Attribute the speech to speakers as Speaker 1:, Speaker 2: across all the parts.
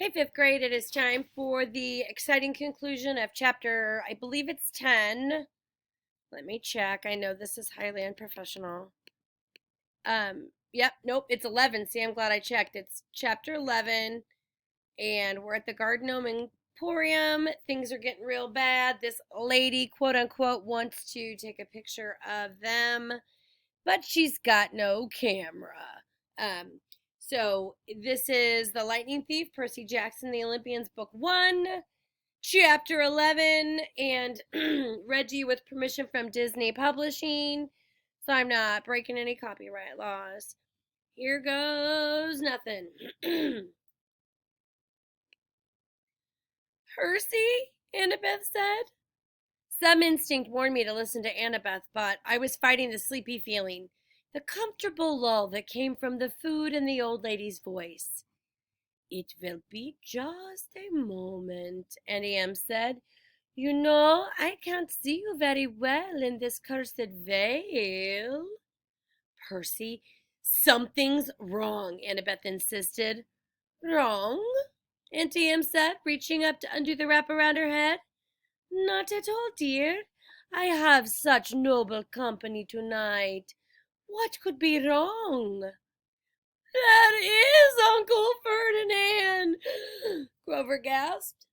Speaker 1: Hey, fifth grade, it is time for the exciting conclusion of chapter, I believe it's 10. Let me check. I know this is highly unprofessional. Yep, nope, it's 11. See, I'm glad I checked. It's chapter 11, and we're at the Gnome Emporium. Things are getting real bad. This lady, quote unquote, wants to take a picture of them, but she's got no camera. Um, so this is The Lightning Thief, Percy Jackson, The Olympians, Book 1, Chapter 11, and read to you with permission from Disney Publishing, so I'm not breaking any copyright laws. Here goes nothing. Percy, Annabeth said. Some instinct warned me to listen to Annabeth, but I was fighting the sleepy feeling, the comfortable lull that came from the food and the old lady's voice. It will be just a moment, Annie M said. You know, I can't see you very well in this cursed veil. Percy, something's wrong, Annabeth insisted. Wrong? Auntie Em said, reaching up to undo the wrap around her head. Not at all, dear. I have such noble company tonight. What could be wrong? That is Uncle Ferdinand, Grover gasped.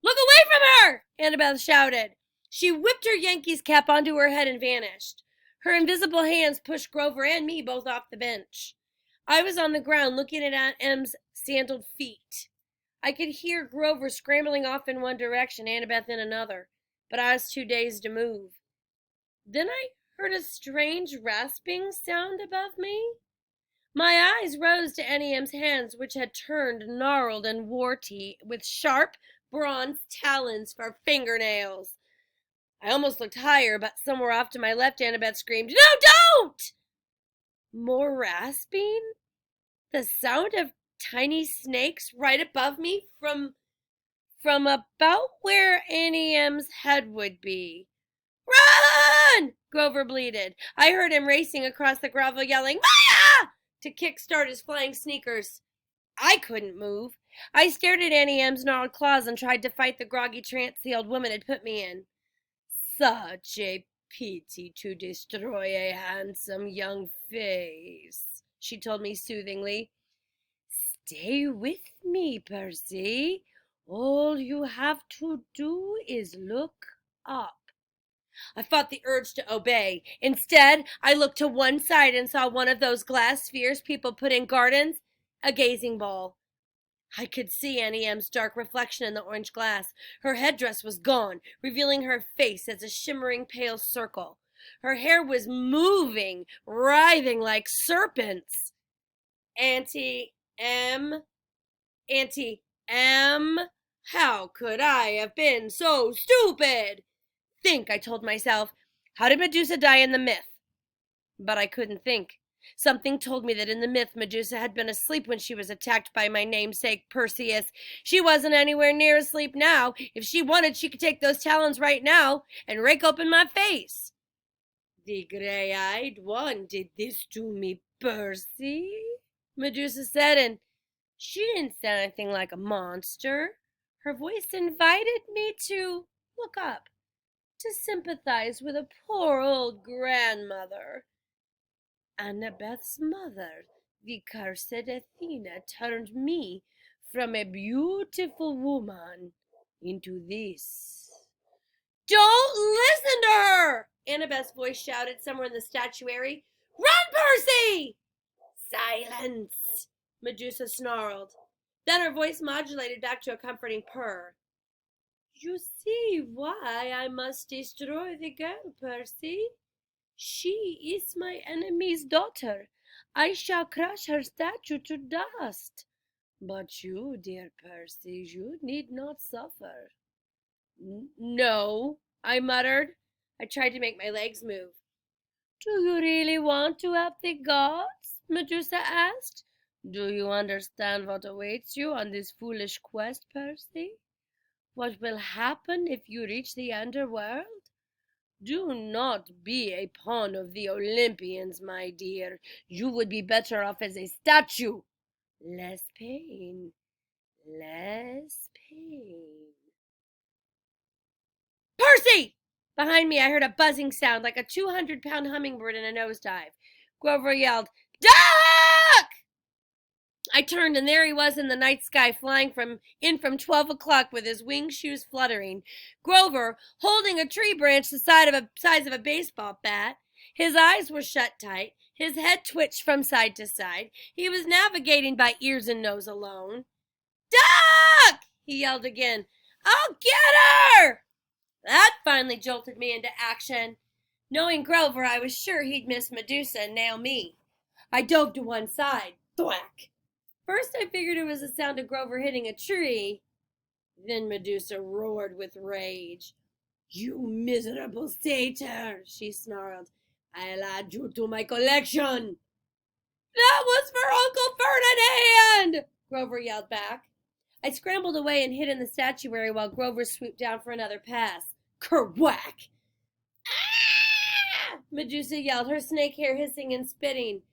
Speaker 1: Look away from her, Annabeth shouted. She whipped her Yankees cap onto her head and vanished. Her invisible hands pushed Grover and me both off the bench. I was on the ground looking at Aunt Em's sandaled feet. I could hear Grover scrambling off in one direction, Annabeth in another, but I was too dazed to move. Then I heard a strange rasping sound above me. My eyes rose to Annie M's hands, which had turned gnarled and warty, with sharp, bronze talons for fingernails. I almost looked higher, but somewhere off to my left, Annabeth screamed, No, don't! More rasping? The sound of tiny snakes right above me from about where Annie M's head would be. Run! Grover bleated. I heard him racing across the gravel, yelling, Maya! To kickstart his flying sneakers. I couldn't move. I stared at Annie M's gnarled claws and tried to fight the groggy trance the old woman had put me in. Such a pity to destroy a handsome young face, she told me soothingly. Stay with me, Percy. All you have to do is look up. I fought the urge to obey. Instead, I looked to one side and saw one of those glass spheres people put in gardens, a gazing bowl. I could see Annie M's dark reflection in the orange glass. Her headdress was gone, revealing her face as a shimmering pale circle. Her hair was moving, writhing like serpents. Auntie M, Auntie M, how could I have been so stupid? Think, I told myself. How did Medusa die in the myth? But I couldn't think. Something told me that in the myth Medusa had been asleep when she was attacked by my namesake Perseus. She wasn't anywhere near asleep now. If she wanted, she could take those talons right now and rake open my face. The gray-eyed one did this to me, Percy, Medusa said, and she didn't sound anything like a monster. Her voice invited me to look up, to sympathize with a poor old grandmother. Annabeth's mother, the cursed Athena, turned me from a beautiful woman into this. Don't listen to her! Annabeth's voice shouted somewhere in the statuary. Run, Percy! Silence! Medusa snarled. Then her voice modulated back to a comforting purr. You see why I must destroy the girl, Percy. She is my enemy's daughter. I shall crush her statue to dust. But you, dear Percy, you need not suffer. No, I muttered. I tried to make my legs move. Do you really want to help the gods? Medusa asked. Do you understand what awaits you on this foolish quest, Percy? What will happen if you reach the underworld? Do not be a pawn of the Olympians, my dear. You would be better off as a statue. Less pain, less pain. Percy! Behind me, I heard a buzzing sound like a 200-pound hummingbird in a nosedive. Grover yelled, "Duck!" I turned, and there he was in the night sky, flying from 12 o'clock with his wing shoes fluttering. Grover, holding a tree branch the size of a baseball bat. His eyes were shut tight. His head twitched from side to side. He was navigating by ears and nose alone. "Duck!" he yelled again. "I'll get her!" That finally jolted me into action. Knowing Grover, I was sure he'd miss Medusa and nail me. I dove to one side. Thwack! First I figured it was the sound of Grover hitting a tree. Then Medusa roared with rage. "You miserable satyr," she snarled. "I'll add you to my collection." "That was for Uncle Ferdinand!" Grover yelled back. I scrambled away and hid in the statuary while Grover swooped down for another pass. Kerwhack! "Ah!" Medusa yelled, her snake hair hissing and spitting.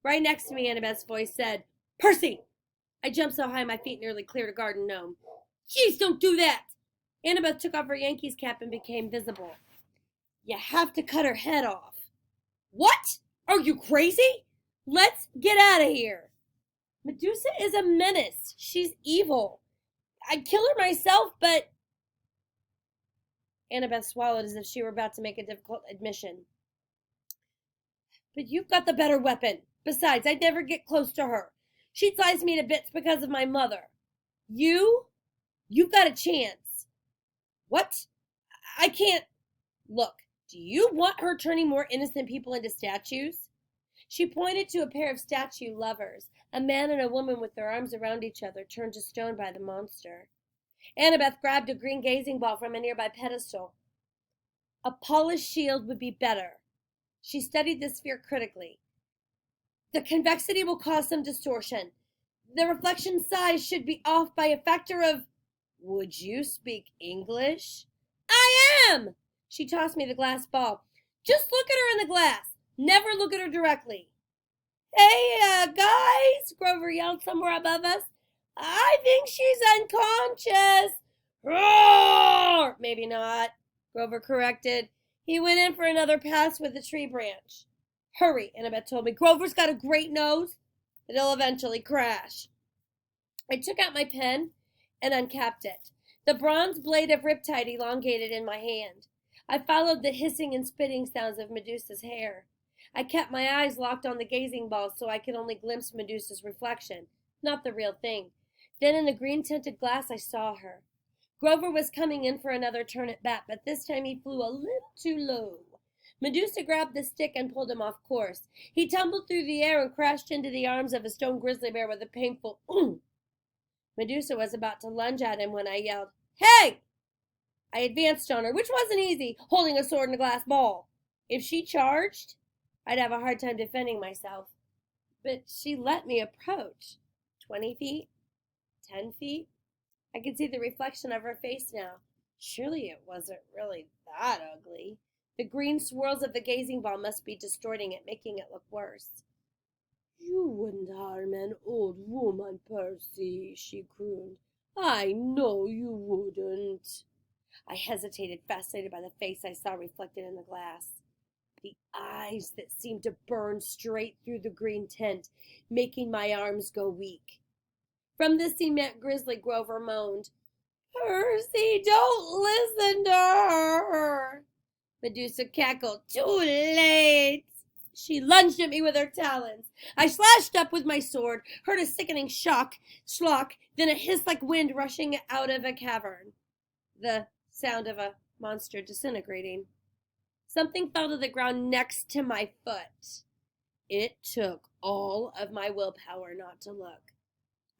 Speaker 1: Right next to me, Annabeth's voice said, "Percy!" I jumped so high my feet nearly cleared a garden gnome. "Jeez, don't do that!" Annabeth took off her Yankees cap and became visible. "You have to cut her head off." "What? Are you crazy? Let's get out of here." "Medusa is a menace. She's evil. I'd kill her myself, but..." Annabeth swallowed as if she were about to make a difficult admission. "But you've got the better weapon. Besides, I'd never get close to her. She'd slice me to bits because of my mother. You've got a chance." "What? I can't..." "Look, do you want her turning more innocent people into statues?" She pointed to a pair of statue lovers, a man and a woman with their arms around each other, turned to stone by the monster. Annabeth grabbed a green gazing ball from a nearby pedestal. "A polished shield would be better." She studied the sphere critically. "The convexity will cause some distortion. The reflection size should be off by a factor of..." "Would you speak English?" "I am!" She tossed me the glass ball. "Just look at her in the glass. Never look at her directly." "Hey, guys!" Grover yelled somewhere above us. "I think she's unconscious." "Roar!" "Maybe not," Grover corrected. He went in for another pass with the tree branch. "Hurry," Annabeth told me. "Grover's got a great nose. It'll eventually crash." I took out my pen and uncapped it. The bronze blade of riptide elongated in my hand. I followed the hissing and spitting sounds of Medusa's hair. I kept my eyes locked on the gazing ball so I could only glimpse Medusa's reflection, not the real thing. Then in the green-tinted glass I saw her. Grover was coming in for another turn at bat, but this time he flew a little too low. Medusa grabbed the stick and pulled him off course. He tumbled through the air and crashed into the arms of a stone grizzly bear with a painful Medusa was about to lunge at him when I yelled, "Hey!" I advanced on her, which wasn't easy, holding a sword and a glass ball. If she charged, I'd have a hard time defending myself. But she let me approach. 20 feet? 10 feet? I could see the reflection of her face now. Surely it wasn't really that ugly. The green swirls of the gazing ball must be distorting it, making it look worse. "You wouldn't harm an old woman, Percy," she crooned. "I know you wouldn't." I hesitated, fascinated by the face I saw reflected in the glass. The eyes that seemed to burn straight through the green tint, making my arms go weak. From the cement grizzly, Grover moaned, "Percy, don't listen to her." Medusa cackled, "Too late." She lunged at me with her talons. I slashed up with my sword, heard a sickening schlock, then a hiss like wind rushing out of a cavern. The sound of a monster disintegrating. Something fell to the ground next to my foot. It took all of my willpower not to look.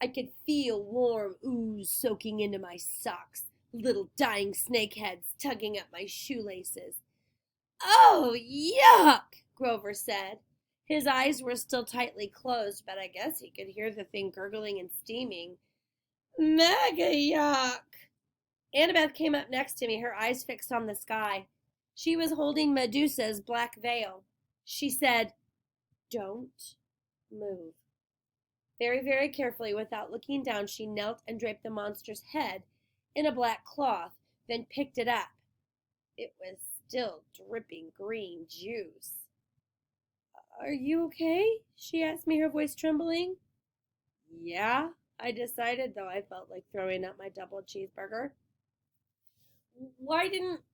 Speaker 1: I could feel warm ooze soaking into my socks, little dying snakeheads tugging at my shoelaces. "Oh, yuck!" Grover said. His eyes were still tightly closed, but I guess he could hear the thing gurgling and steaming. "Mega yuck!" Annabeth came up next to me, her eyes fixed on the sky. She was holding Medusa's black veil. She said, "Don't move." Very, very carefully, without looking down, she knelt and draped the monster's head in a black cloth, then picked it up. It was still dripping green juice. "Are you okay?" she asked me, her voice trembling. "Yeah," I decided, though I felt like throwing up my double cheeseburger. Why didn't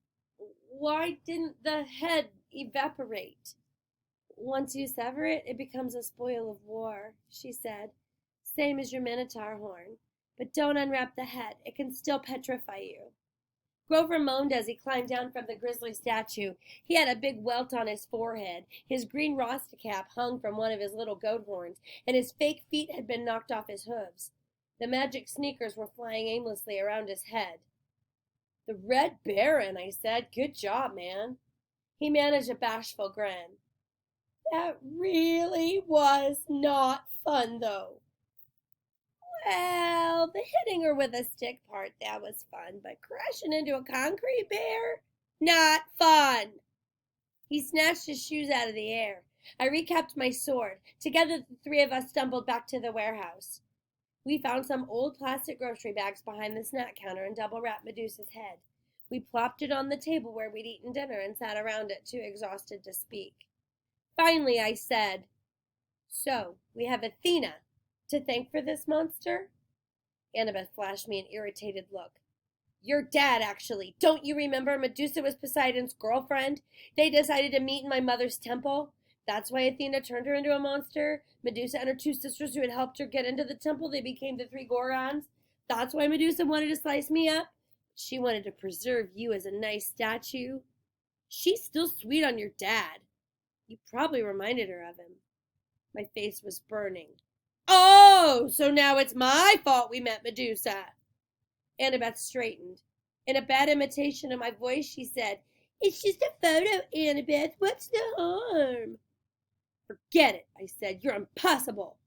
Speaker 1: why didn't the head evaporate?" "Once you sever it, it becomes a spoil of war," she said. "Same as your minotaur horn. But don't unwrap the head. It can still petrify you." Grover moaned as he climbed down from the grisly statue. He had a big welt on his forehead. His green rasta cap hung from one of his little goat horns, and his fake feet had been knocked off his hooves. The magic sneakers were flying aimlessly around his head. "The Red Baron," I said. "Good job, man." He managed a bashful grin. "That really was not fun, though." "Well, the hitting her with a stick part, that was fun, but crashing into a concrete bear? Not fun." He snatched his shoes out of the air. I recapped my sword. Together, the three of us stumbled back to the warehouse. We found some old plastic grocery bags behind the snack counter and double-wrapped Medusa's head. We plopped it on the table where we'd eaten dinner and sat around it, too exhausted to speak. Finally, I said, "So, we have Athena to thank for this monster?" Annabeth flashed me an irritated look. "Your dad, actually. Don't you remember? Medusa was Poseidon's girlfriend. They decided to meet in my mother's temple. That's why Athena turned her into a monster. Medusa and her two sisters who had helped her get into the temple, they became the three Gorgons. That's why Medusa wanted to slice me up. She wanted to preserve you as a nice statue. She's still sweet on your dad. You probably reminded her of him." My face was burning. "Oh, so now it's my fault we met Medusa." Annabeth straightened. In a bad imitation of my voice, she said, "It's just a photo, Annabeth. What's the harm?" "Forget it," I said. "You're impossible.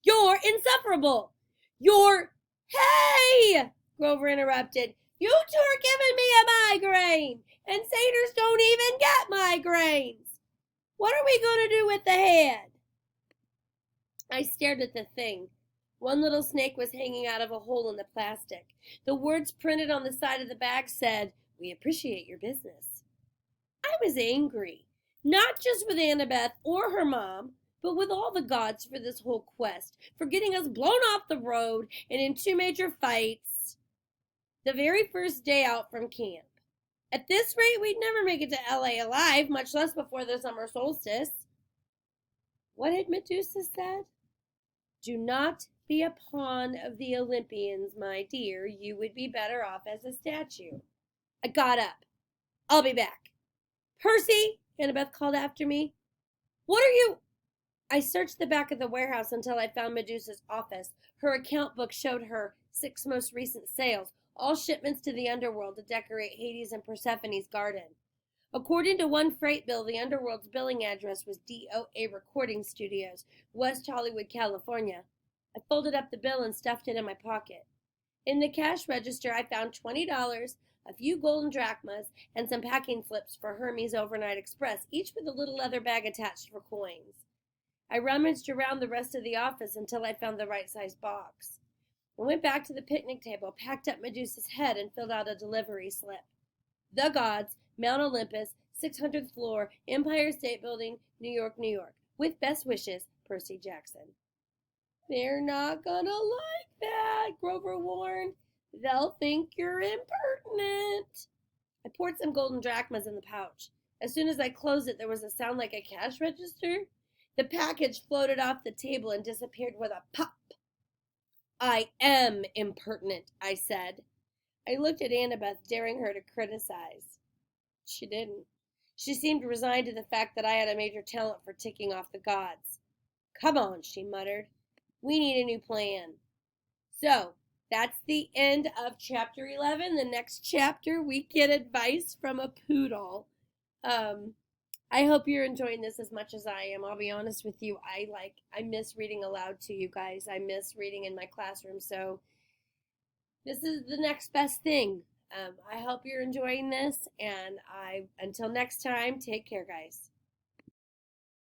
Speaker 1: You're insufferable. You're—" "Hey!" Grover interrupted. "You two are giving me a migraine, and satyrs don't even get migraines. What are we going to do with the head?" I stared at the thing. One little snake was hanging out of a hole in the plastic. The words printed on the side of the bag said, "We appreciate your business." I was angry, not just with Annabeth or her mom, but with all the gods for this whole quest, for getting us blown off the road and in two major fights the very first day out from camp. At this rate, we'd never make it to LA alive, much less before the summer solstice. What had Medusa said? "Do not be a pawn of the Olympians, my dear. You would be better off as a statue." I got up. "I'll be back." "Percy!" Annabeth called after me. "What are you—" I searched the back of the warehouse until I found Medusa's office. Her account book showed her 6 most recent sales, all shipments to the underworld to decorate Hades and Persephone's garden. According to one freight bill, the underworld's billing address was DOA Recording Studios, West Hollywood, California. I folded up the bill and stuffed it in my pocket. In the cash register, I found $20, a few golden drachmas, and some packing slips for Hermes Overnight Express, each with a little leather bag attached for coins. I rummaged around the rest of the office until I found the right-size box. I went back to the picnic table, packed up Medusa's head, and filled out a delivery slip. The Gods, Mount Olympus, 600th floor, Empire State Building, New York, New York. With best wishes, Percy Jackson. "They're not gonna like that," Grover warned. "They'll think you're impertinent." I poured some golden drachmas in the pouch. As soon as I closed it, there was a sound like a cash register. The package floated off the table and disappeared with a pop. "I am impertinent," I said. I looked at Annabeth, daring her to criticize. She didn't. She seemed resigned to the fact that I had a major talent for ticking off the gods. "Come on," she muttered. "We need a new plan." So, that's the end of chapter 11. The next chapter, we get advice from a poodle. I hope you're enjoying this as much as I am. I'll be honest with you. I miss reading aloud to you guys. I miss reading in my classroom. So, this is the next best thing. I hope you're enjoying this, and until next time, take care, guys.